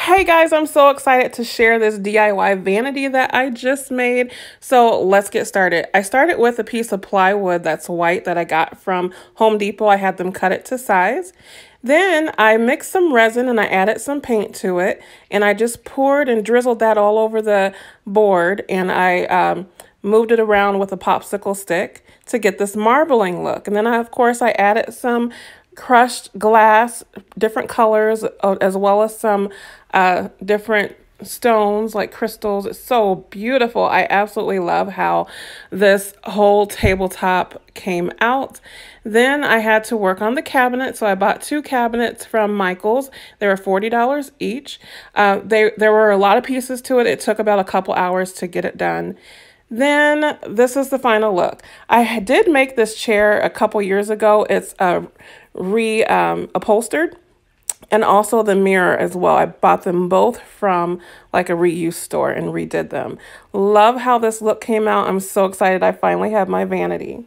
Hey guys, I'm so excited to share this DIY vanity that I just made. So let's get started. I started with a piece of plywood that's white that I got from Home Depot. I had them cut it to size. Then I mixed some resin and I added some paint to it. And I just poured and drizzled that all over the board. And I moved it around with a popsicle stick to get this marbling look. And then of course, I added some crushed glass, different colors, as well as some different stones like crystals. It's so beautiful. I absolutely love how this whole tabletop came out. Then I had to work on the cabinet, so I bought two cabinets from Michael's. They were $40 each. There were a lot of pieces to it. It took about a couple hours to get it done. Then this is the final look. I did make this chair a couple years ago. It's upholstered, and also the mirror as well. I bought them both from like a reuse store and redid them. Love how this look came out. I'm so excited I finally have my vanity.